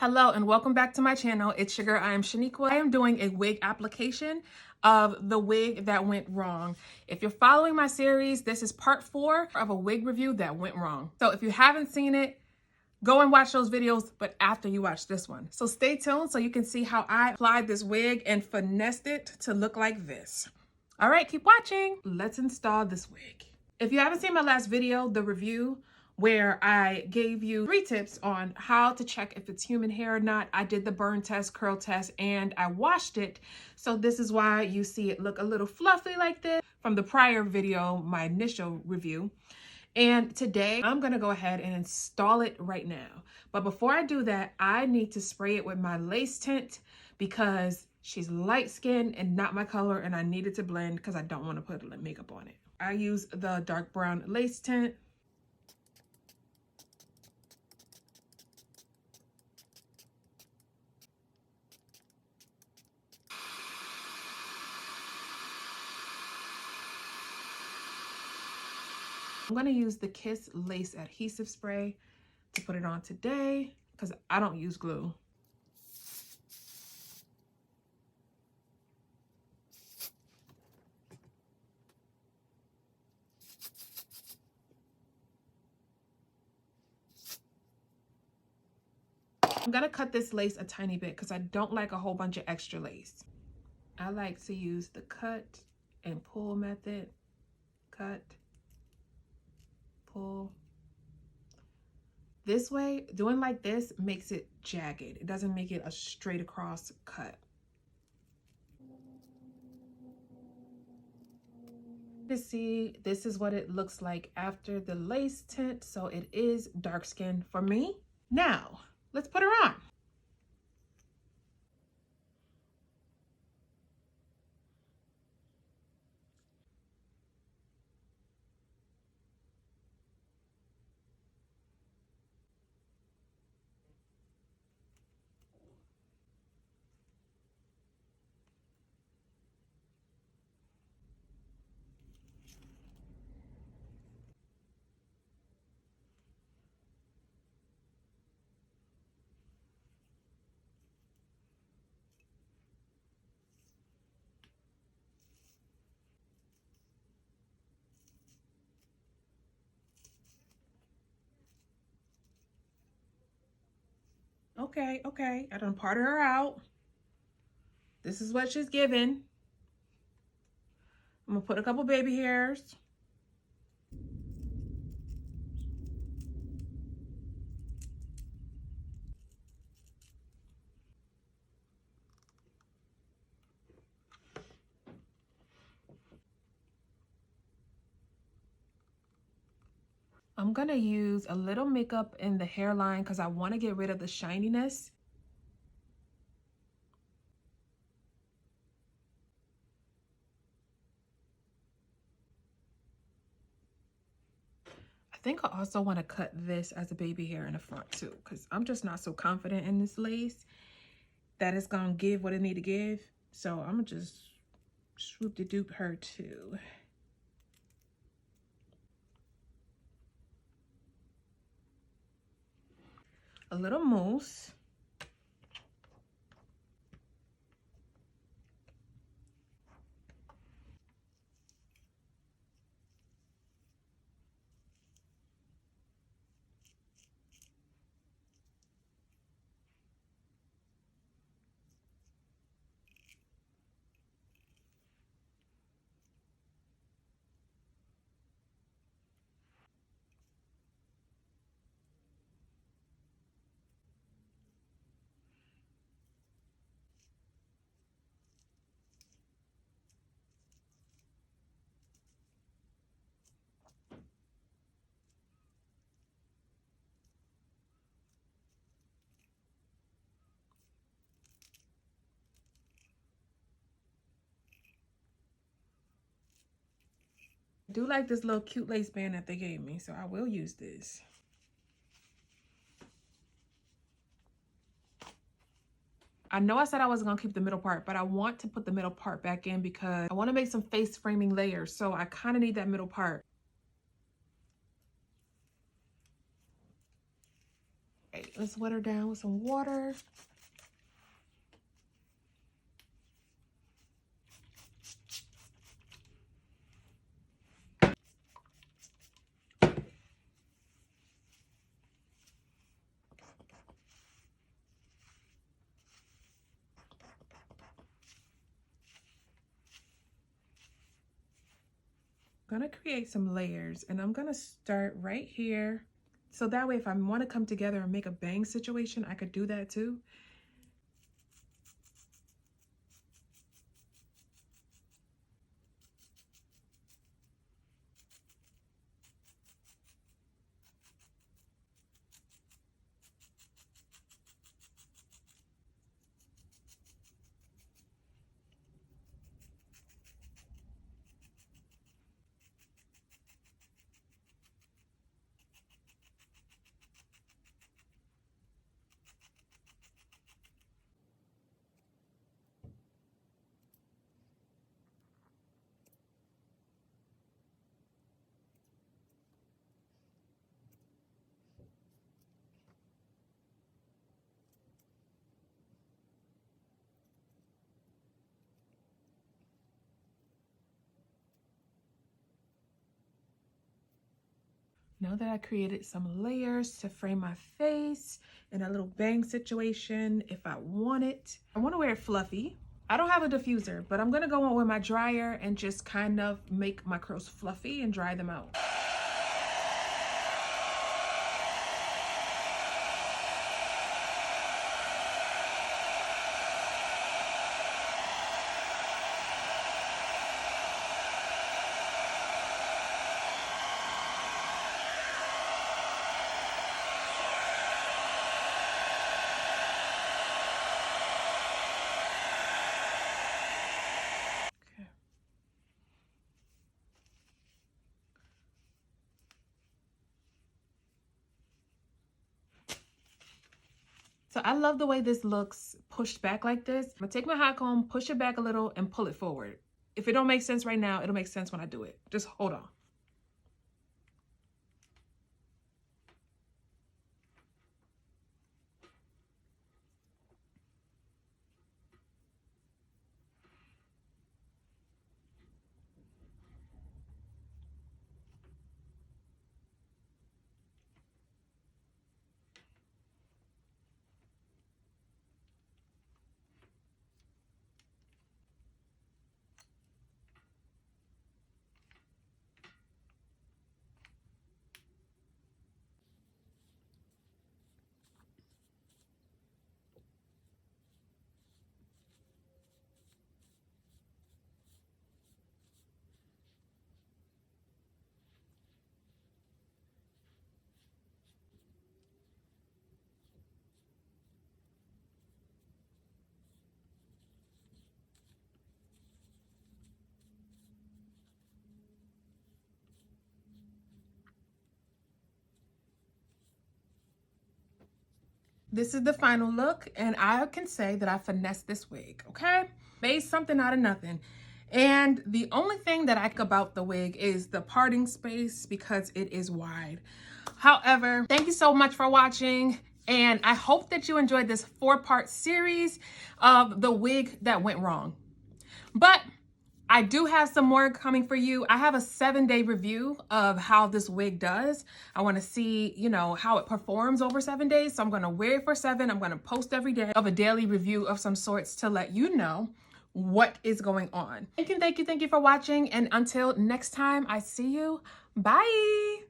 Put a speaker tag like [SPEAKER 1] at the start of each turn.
[SPEAKER 1] Hello and welcome back to my channel. It's your girl, I am Shaniqua. I am doing a wig application of the wig that went wrong. If you're following my series, this is part 4 of a wig review that went wrong. So if you haven't seen it, go and watch those videos, but after you watch this one. So stay tuned so you can see how I applied this wig and finessed it to look like this. All right, keep watching. Let's install this wig. If you haven't seen my last video, the review, where I gave you 3 tips on how to check if it's human hair or not. I did the burn test, curl test, and I washed it. So this is why you see it look a little fluffy like this from the prior video, my initial review. And today I'm gonna go ahead and install it right now. But before I do that, I need to spray it with my lace tint because she's light skinned and not my color, and I need it to blend because I don't want to put makeup on it. I use the dark brown lace tint. I'm going to use the Kiss Lace Adhesive Spray to put it on today because I don't use glue. I'm going to cut this lace a tiny bit because I don't like a whole bunch of extra lace. I like to use the cut and pull method. Cut, pull. This way, doing like this makes it jagged. It doesn't make it a straight across cut. To see, this is what it looks like after the lace tint. So it is dark skin for me. Now, let's put her on. Okay. I done parted her out. This is what she's given. I'm gonna put a couple baby hairs. I'm gonna use a little makeup in the hairline because I want to get rid of the shininess. I think I also want to cut this as a baby hair in the front too, because I'm just not so confident in this lace that it's gonna give what it need to give. So I'm gonna just swoop de dupe her too. A little mousse. I do like this little cute lace band that they gave me, so I will use this. I know I said I wasn't gonna keep the middle part, but I want to put the middle part back in because I want to make some face framing layers, so I kind of need that middle part. Okay, let Let's wet her down with some water. I'm gonna create some layers, and I'm gonna start right here. So that way, if I want to come together and make a bang situation, I could do that too. Now that I created some layers to frame my face in a little bang situation, if I want it, I want to wear it fluffy. I don't have a diffuser, but I'm gonna go on with my dryer and just kind of make my curls fluffy and dry them out. So I love the way this looks pushed back like this. I'm gonna take my hot comb, push it back a little, and pull it forward. If it don't make sense right now, it'll make sense when I do it. Just hold on. This is the final look, and I can say that I finessed this wig, okay? Made something out of nothing. And the only thing that I like about the wig is the parting space because it is wide. However, thank you so much for watching, and I hope that you enjoyed this 4-part series of the wig that went wrong. But I do have some more coming for you. I have a 7-day review of how this wig does. I want to see, you know, how it performs over 7 days. So I'm going to wear it for 7. I'm going to post every day of a daily review of some sorts to let you know what is going on. Thank you for watching. And until next time I see you, bye.